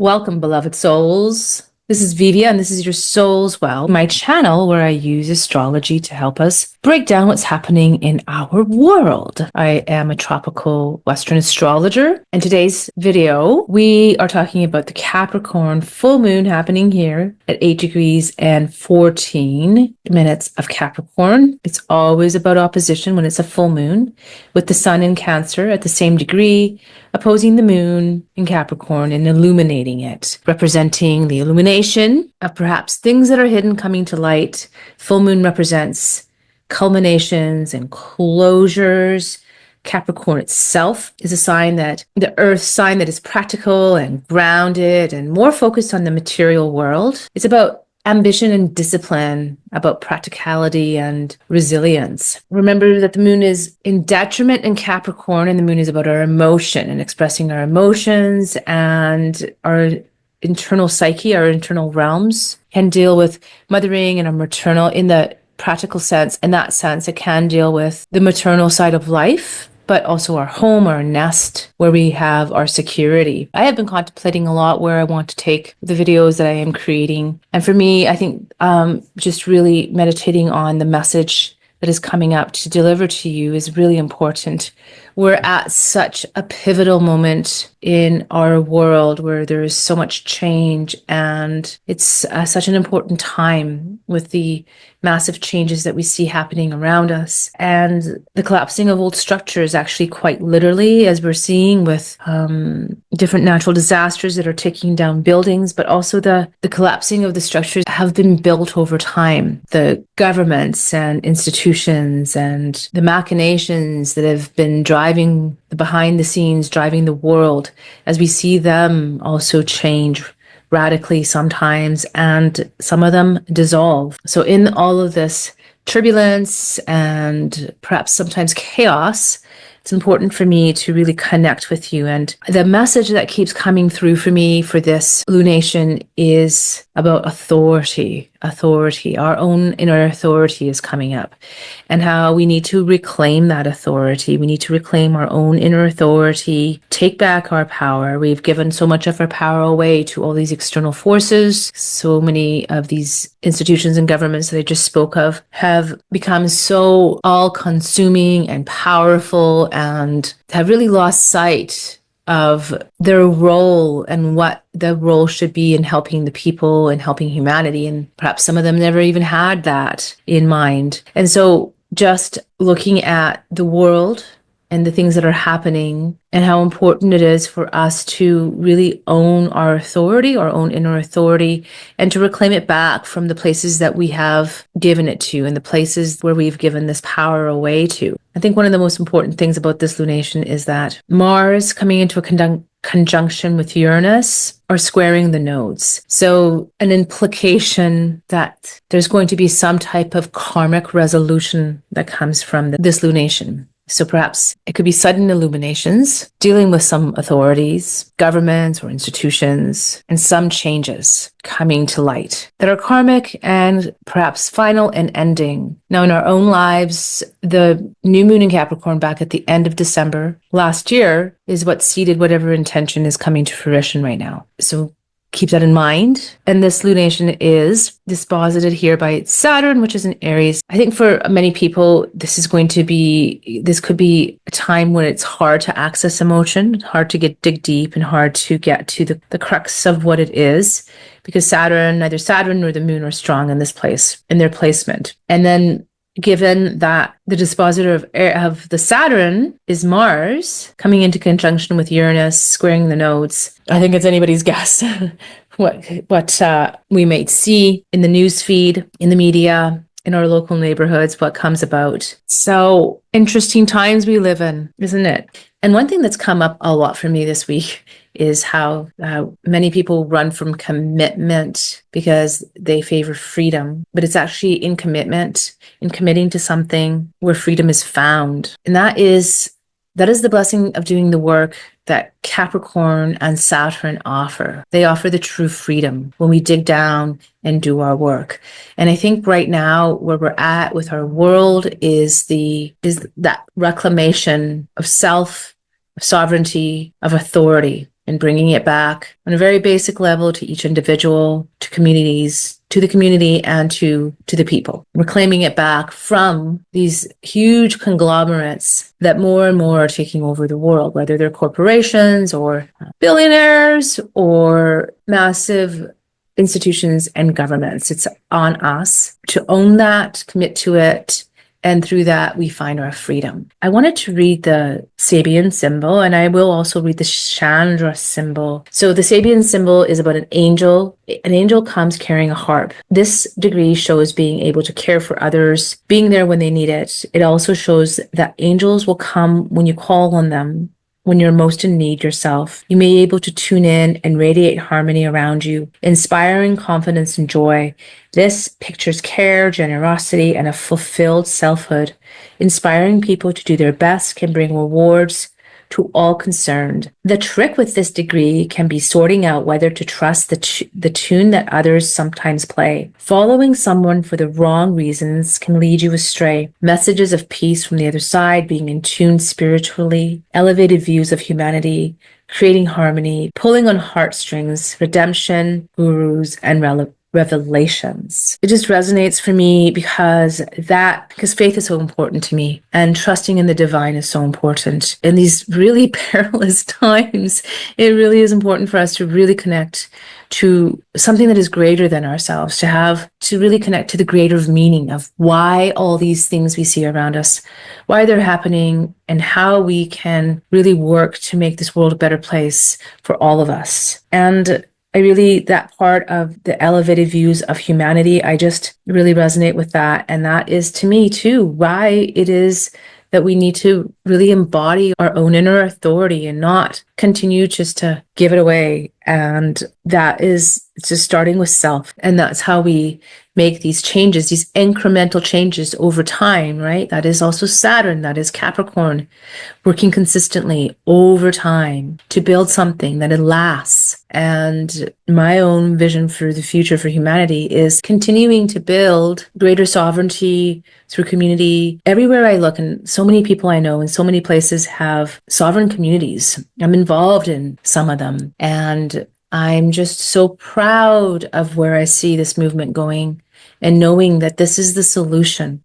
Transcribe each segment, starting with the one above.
Welcome, beloved souls. This is Vivia, and this is your Soul's Well, my channel where I use astrology to help us break down what's happening in our world. I am a tropical Western astrologer, and today's video, we are talking about the Capricorn full moon happening here at 8 degrees and 14 minutes of Capricorn. It's always about opposition when it's a full moon, with the sun in Cancer at the same degree, opposing the moon in Capricorn and illuminating it, representing the illumination of perhaps things that are hidden coming to light. Full moon represents culminations and closures. Capricorn itself is a sign that the earth sign that is practical and grounded and more focused on the material world. It's about ambition and discipline, about practicality and resilience. Remember that the moon is in detriment in Capricorn, and the moon is about our emotion and expressing our emotions, and our internal psyche, our internal realms can deal with mothering and our maternal in the practical sense. In that sense, it can deal with the maternal side of life, but also our home, our nest, where we have our security. I have been contemplating a lot where I want to take the videos that I am creating. And for me, I think just really meditating on the message that is coming up to deliver to you is really important. We're at such a pivotal moment in our world where there is so much change, and it's such an important time with the massive changes that we see happening around us, and the collapsing of old structures, actually quite literally, as we're seeing with different natural disasters that are taking down buildings, but also the collapsing of the structures have been built over time. The governments and institutions and the machinations that have been driving the behind the scenes, driving the world, as we see them also change radically sometimes, and some of them dissolve. So in all of this turbulence and perhaps sometimes chaos, it's important for me to really connect with you. And the message that keeps coming through for me for this lunation is about authority. Our own inner authority is coming up, and how we need to reclaim that authority. We need to reclaim our own inner authority, take back our power. We've given so much of our power away to all these external forces. So many of these institutions and governments that I just spoke of have become so all-consuming and powerful, and have really lost sight of their role and what the role should be in helping the people and helping humanity. And perhaps some of them never even had that in mind. And so just looking at the world and the things that are happening, and how important it is for us to really own our authority, our own inner authority, and to reclaim it back from the places that we have given it to, and the places where we've given this power away to. I think one of the most important things about this lunation is that Mars coming into a conjunction with Uranus are squaring the nodes. So an implication that there's going to be some type of karmic resolution that comes from this lunation. So perhaps it could be sudden illuminations, dealing with some authorities, governments or institutions, and some changes coming to light that are karmic and perhaps final and ending. Now, in our own lives, the new moon in Capricorn back at the end of December last year is what seeded whatever intention is coming to fruition right now. So keep that in mind. And this lunation is disposited here by Saturn, which is in Aries. I think for many people, this could be a time when it's hard to access emotion, hard to dig deep, and hard to get to the crux of what it is, because neither Saturn nor the moon are strong in this place, in their placement. And then given that the dispositor of the Saturn is Mars, coming into conjunction with Uranus, squaring the nodes, I think it's anybody's guess what we might see in the news feed, in the media, in our local neighborhoods, what comes about. So interesting times we live in, isn't it? And one thing that's come up a lot for me this week is how many people run from commitment because they favor freedom, but it's actually in commitment, in committing to something where freedom is found. And that is the blessing of doing the work that Capricorn and Saturn offer. They offer the true freedom when we dig down and do our work. And I think right now where we're at with our world is that reclamation of self, of sovereignty, of authority. and bringing it back on a very basic level to each individual, to communities, to the community, and to the people. Reclaiming it back from these huge conglomerates that more and more are taking over the world, whether they're corporations or billionaires or massive institutions and governments. It's on us to own that, commit to it, and through that, we find our freedom. I wanted to read the Sabian symbol, and I will also read the Chandra symbol. So the Sabian symbol is about an angel. An angel comes carrying a harp. This degree shows being able to care for others, being there when they need it. It also shows that angels will come when you call on them, when you're most in need yourself. You may be able to tune in and radiate harmony around you, inspiring confidence and joy. This pictures care, generosity, and a fulfilled selfhood. Inspiring people to do their best can bring rewards to all concerned. The trick with this degree can be sorting out whether to trust the tune that others sometimes play. Following someone for the wrong reasons can lead you astray. Messages of peace from the other side, being in tune spiritually, elevated views of humanity, creating harmony, pulling on heartstrings, redemption, gurus, and revelations. It just resonates for me because faith is so important to me, and trusting in the divine is so important. In these really perilous times, it really is important for us to really connect to something that is greater than ourselves, to really connect to the greater meaning of why all these things we see around us, why they're happening, and how we can really work to make this world a better place for all of us. And that part of the elevated views of humanity, I just really resonate with that. And that is, to me, too, why it is that we need to really embody our own inner authority and not continue just to give it away. And that is just starting with self. And that's how we make these changes, these incremental changes over time, right? That is also Saturn, that is Capricorn, working consistently over time to build something that it lasts. And my own vision for the future for humanity is continuing to build greater sovereignty through community. Everywhere I look, and so many people I know in so many places have sovereign communities. I'm involved in some of them. And I'm just so proud of where I see this movement going, and knowing that this is the solution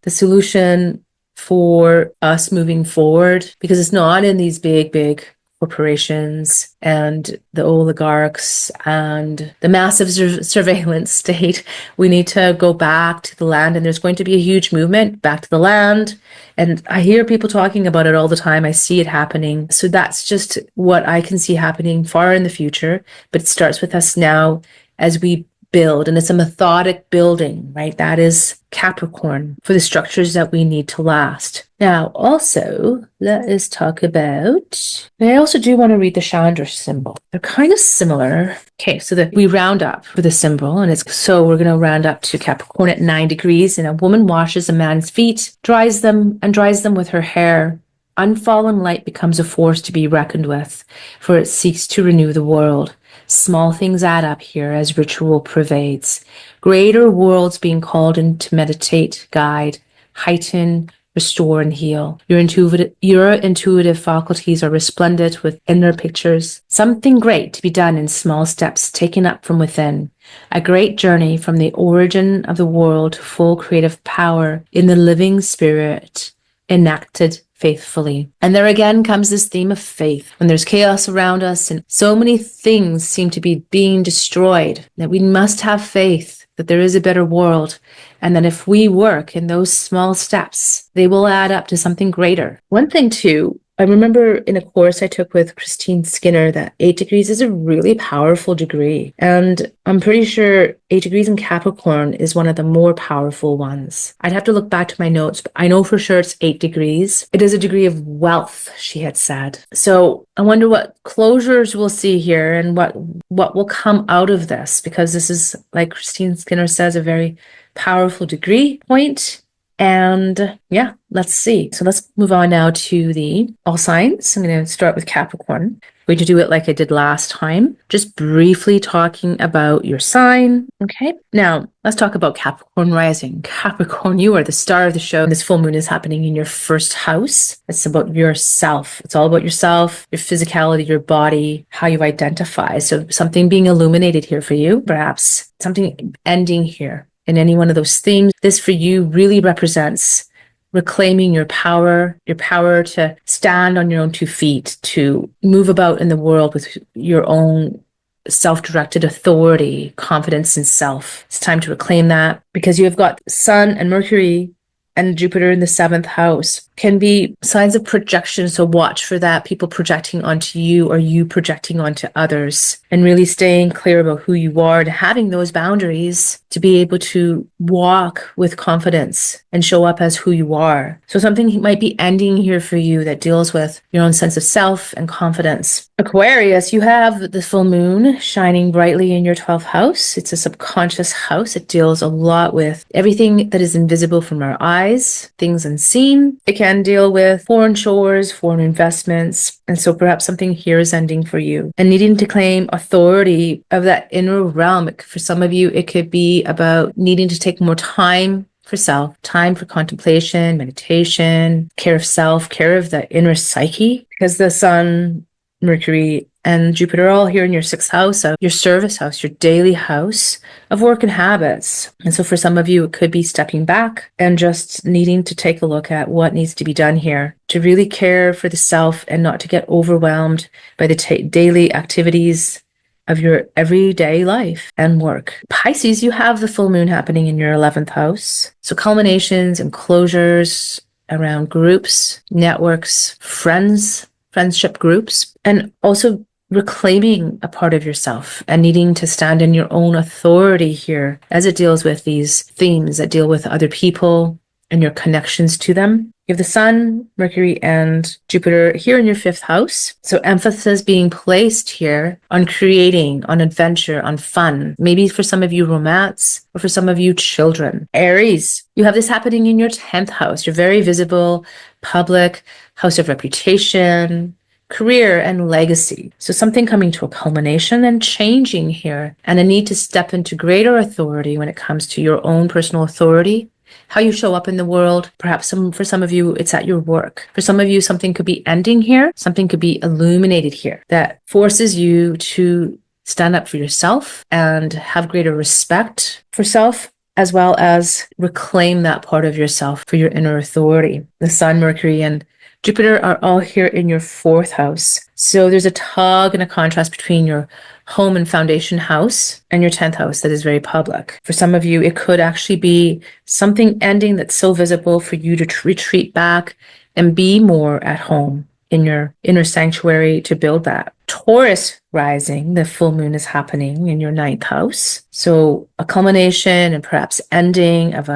for us moving forward, because it's not in these big corporations and the oligarchs and the massive surveillance state. We need to go back to the land, and there's going to be a huge movement back to the land. And I hear people talking about it all the time. I see it happening. So that's just what I can see happening far in the future. But it starts with us now as we build, and it's a methodic building, right? That is Capricorn, for the structures that we need to last. Now, also, let us talk about, I also do want to read the Chandra symbol. They're kind of similar. Okay, so we round up for the symbol, and we're going to round up to Capricorn at 9 degrees, and a woman washes a man's feet, dries them with her hair. Unfallen light becomes a force to be reckoned with, for it seeks to renew the world. Small things add up here as ritual pervades. Greater worlds being called in to meditate, guide, heighten, restore, and heal. Your intuitive faculties are resplendent with inner pictures. Something great to be done in small steps taken up from within. A great journey from the origin of the world to full creative power in the living spirit, enacted faithfully. And there again comes this theme of faith. When there's chaos around us and so many things seem to be being destroyed, that we must have faith that there is a better world, and that if we work in those small steps, they will add up to something greater. One thing too, I remember in a course I took with Christine Skinner that 8 degrees is a really powerful degree. And I'm pretty sure 8 degrees in Capricorn is one of the more powerful ones. I'd have to look back to my notes, but I know for sure it's 8 degrees. It is a degree of wealth, she had said. So I wonder what closures we'll see here and what will come out of this, because this is, like Christine Skinner says, a very powerful degree point. And yeah, let's see. So let's move on now to the all signs. I'm going to start with Capricorn. going to do it like I did last time, just briefly talking about your sign. Okay. Now, let's talk about Capricorn rising. Capricorn, you are the star of the show. This full moon is happening in your first house. It's about yourself. It's all about yourself, your physicality, your body, how you identify. So something being illuminated here for you, perhaps something ending here in any one of those themes. This for you really represents reclaiming your power to stand on your own 2 feet, to move about in the world with your own self-directed authority, confidence in self. It's time to reclaim that because you have got Sun and Mercury and Jupiter in the 7th house. Can be signs of projection. So watch for that. People projecting onto you or you projecting onto others, and really staying clear about who you are and having those boundaries to be able to walk with confidence and show up as who you are. So something might be ending here for you that deals with your own sense of self and confidence. Aquarius, you have the full moon shining brightly in your 12th house. It's a subconscious house. It deals a lot with everything that is invisible from our eyes, things unseen. It can deal with foreign shores, foreign investments. And so perhaps something here is ending for you and needing to claim authority of that inner realm. For some of you, it could be about needing to take more time for self, time for contemplation, meditation, care of self, care of the inner psyche, because the Sun, Mercury, and Jupiter are all here in your 6th house, of your service house, your daily house of work and habits. And so for some of you, it could be stepping back and just needing to take a look at what needs to be done here to really care for the self and not to get overwhelmed by the daily activities of your everyday life and work. Pisces, you have the full moon happening in your 11th house. So culminations and closures around groups, networks, friendship groups, and also reclaiming a part of yourself and needing to stand in your own authority here as it deals with these themes that deal with other people and your connections to them. You have the Sun, Mercury, and Jupiter here in your 5th house. So emphasis being placed here on creating, on adventure, on fun. Maybe for some of you, romance, or for some of you, children. Aries, you have this happening in your 10th house. You're very visible, public, house of reputation, career, and legacy. So something coming to a culmination and changing here, and a need to step into greater authority when it comes to your own personal authority, how you show up in the world. Perhaps for some of you, it's at your work. For some of you, something could be ending here. Something could be illuminated here that forces you to stand up for yourself and have greater respect for self, as well as reclaim that part of yourself for your inner authority. The Sun, Mercury, and Jupiter are all here in your 4th house. So there's a tug and a contrast between your home and foundation house and your 10th house that is very public. For some of you, it could actually be something ending that's so visible for you to retreat back and be more at home in your inner sanctuary to build that. Taurus rising, the full moon is happening in your 9th house. So a culmination and perhaps ending of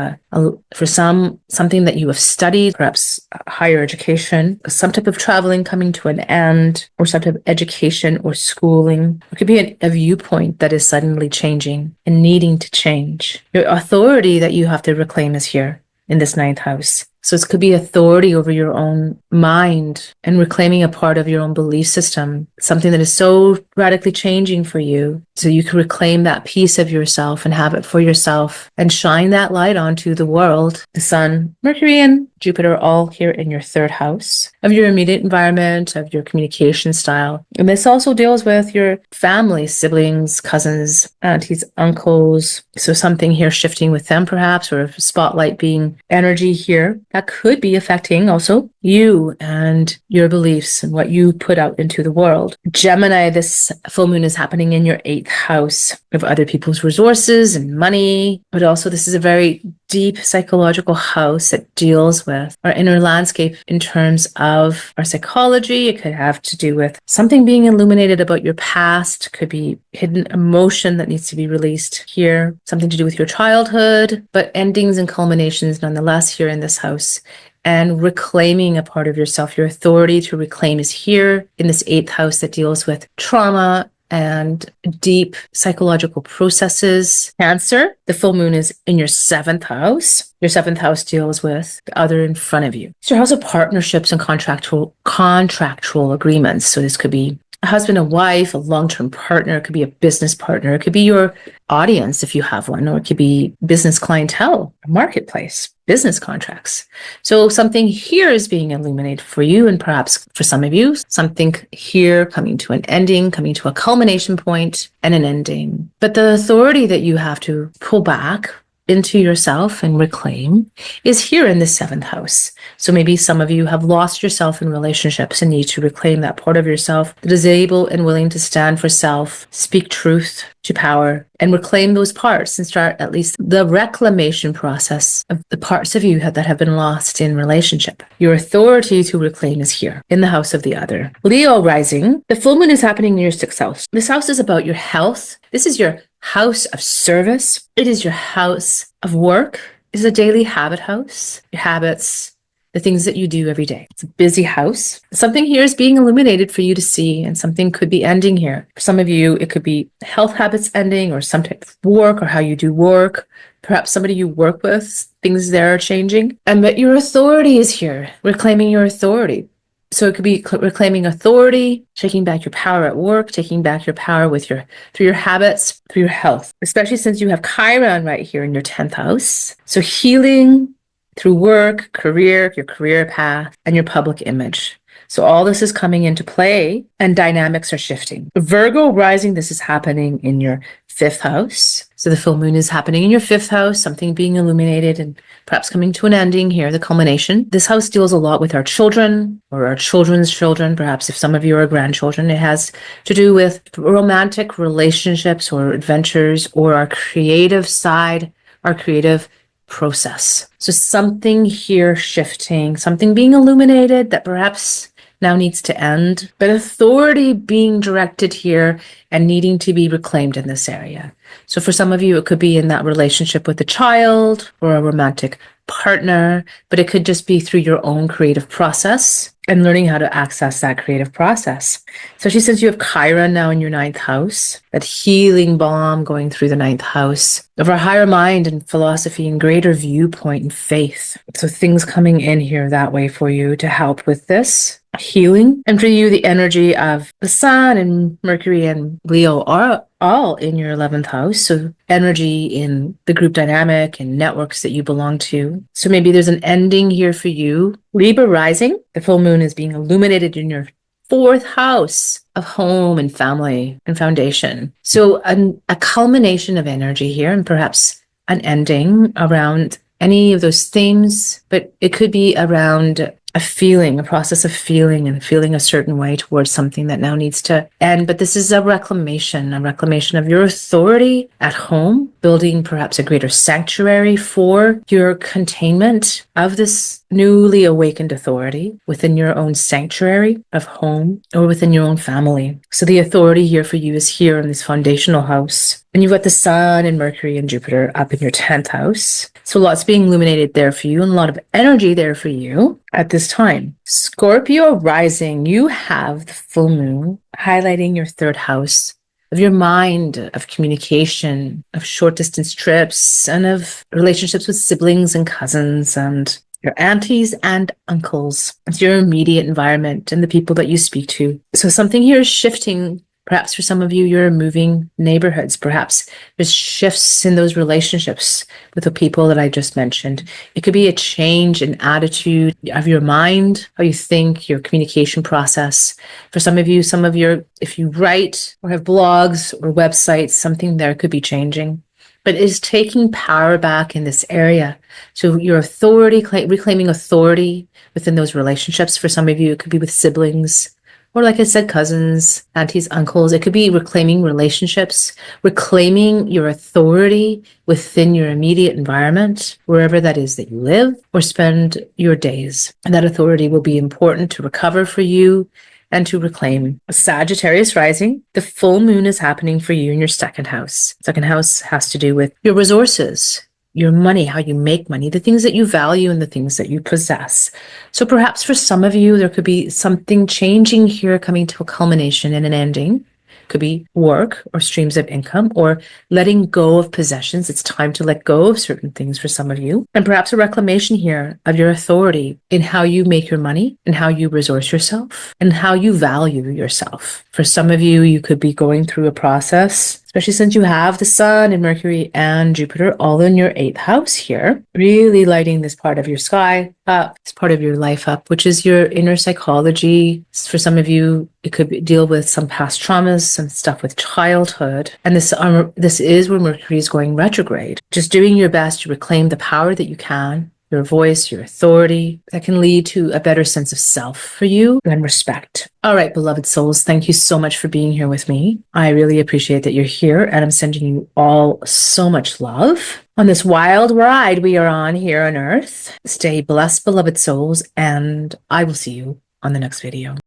for something that you have studied, perhaps higher education, some type of traveling coming to an end, or some type of education or schooling. It could be a viewpoint that is suddenly changing and needing to change. Your authority that you have to reclaim is here in this 9th house. So it could be authority over your own mind and reclaiming a part of your own belief system, something that is so radically changing for you. So you can reclaim that piece of yourself and have it for yourself and shine that light onto the world. The Sun, Mercury, and Jupiter are all here in your 3rd house of your immediate environment, of your communication style. And this also deals with your family, siblings, cousins, aunties, uncles. So something here shifting with them perhaps, or a spotlight being energy here. That could be affecting also you and your beliefs and what you put out into the world. Gemini, this full moon is happening in your 8th house of other people's resources and money. But also this is a very deep psychological house that deals with our inner landscape in terms of our psychology. It could have to do with something being illuminated about your past. Could be hidden emotion that needs to be released here. Something to do with your childhood, but endings and culminations nonetheless here in this house. And reclaiming a part of yourself. Your authority to reclaim is here in this 8th house that deals with trauma and deep psychological processes. Cancer, the full moon is in your 7th house. Your 7th house deals with the other in front of you. It's your house of partnerships and contractual agreements. So this could be a husband and wife, a long-term partner. It could be a business partner. It could be your audience if you have one, or it could be business clientele, marketplace, business contracts. So something here is being illuminated for you, and perhaps for some of you, something here coming to an ending, coming to a culmination point and an ending. But the authority that you have to pull back into yourself and reclaim is here in the seventh house. So maybe some of you have lost yourself in relationships and need to reclaim that part of yourself that is able and willing to stand for self, speak truth to power, and reclaim those parts and start at least the reclamation process of the parts of you that have been lost in relationship. Your authority to reclaim is here in the house of the other. Leo rising, the full moon is happening in your sixth house. This house is about your health. This is your house of service. It is your house of work. It is a daily habit house. Your habits, the things that you do every day. It's a busy house. Something here is being illuminated for you to see, and something could be ending here. For some of you, it could be health habits ending, or some type of work, or how you do work. Perhaps somebody you work with, things there are changing. And that your authority is here, reclaiming your authority. So it could be reclaiming authority, taking back your power at work, taking back your power through your habits, through your health, especially since you have Chiron right here in your 10th house. So healing through work, career, your career path, and your public image. So all this is coming into play and dynamics are shifting. Virgo rising, this is happening in your 5th house. So the full moon is happening in your 5th house, something being illuminated and perhaps coming to an ending here, the culmination. This house deals a lot with our children or our children's children. Perhaps if some of you are grandchildren, it has to do with romantic relationships or adventures or our creative side, our creative process. So something here shifting, something being illuminated that perhaps now needs to end, but authority being directed here and needing to be reclaimed in this area. So for some of you, it could be in that relationship with a child or a romantic partner, but it could just be through your own creative process and learning how to access that creative process. So she says you have Chiron now in your 9th house, that healing balm going through the 9th house of our higher mind and philosophy and greater viewpoint and faith. So things coming in here that way for you to help with this healing. And for you, the energy of the Sun and Mercury and Leo are all in your 11th house. So energy in the group dynamic and networks that you belong to. So maybe there's an ending here for you. Libra rising, the full moon is being illuminated in your 4th house of home and family and foundation. So a culmination of energy here, and perhaps an ending around any of those themes, but it could be around a feeling, a process of feeling and feeling a certain way towards something that now needs to end. But this is a reclamation of your authority at home, building perhaps a greater sanctuary for your containment of this newly awakened authority within your own sanctuary of home or within your own family. So the authority here for you is here in this foundational house. And you've got the Sun and Mercury and Jupiter up in your 10th house. So lots being illuminated there for you and a lot of energy there for you at this time. Scorpio rising, you have the full moon highlighting your 3rd house of your mind, of communication, of short distance trips, and of relationships with siblings and cousins and your aunties and uncles. It's your immediate environment and the people that you speak to. So something here is shifting. Perhaps for some of you, you're moving neighborhoods. Perhaps there's shifts in those relationships with the people that I just mentioned. It could be a change in attitude of your mind, how you think, your communication process. For some of you, if you write or have blogs or websites, something there could be changing. But it is taking power back in this area. So your authority, reclaiming authority within those relationships. For some of you, it could be with siblings, or like I said, cousins, aunties, uncles. It could be reclaiming relationships, reclaiming your authority within your immediate environment, wherever that is that you live or spend your days. And that authority will be important to recover for you and to reclaim. Sagittarius rising, the full moon is happening for you in your 2nd house. 2nd house has to do with your resources, your money, how you make money, the things that you value and the things that you possess. So perhaps for some of you, there could be something changing here, coming to a culmination and an ending Could be work or streams of income or letting go of possessions. It's time to let go of certain things for some of you. And perhaps a reclamation here of your authority in how you make your money and how you resource yourself and how you value yourself. For some of you, you could be going through a process, especially since you have the Sun and Mercury and Jupiter all in your 8th house here, really lighting this part of your sky up, this part of your life up, which is your inner psychology. For some of you, it could deal with some past traumas, some stuff with childhood. And this is where Mercury is going retrograde. Just doing your best to reclaim the power that you can, your voice, your authority, that can lead to a better sense of self for you and respect. All right, beloved souls, thank you so much for being here with me. I really appreciate that you're here, and I'm sending you all so much love on this wild ride we are on here on Earth. Stay blessed, beloved souls, and I will see you on the next video.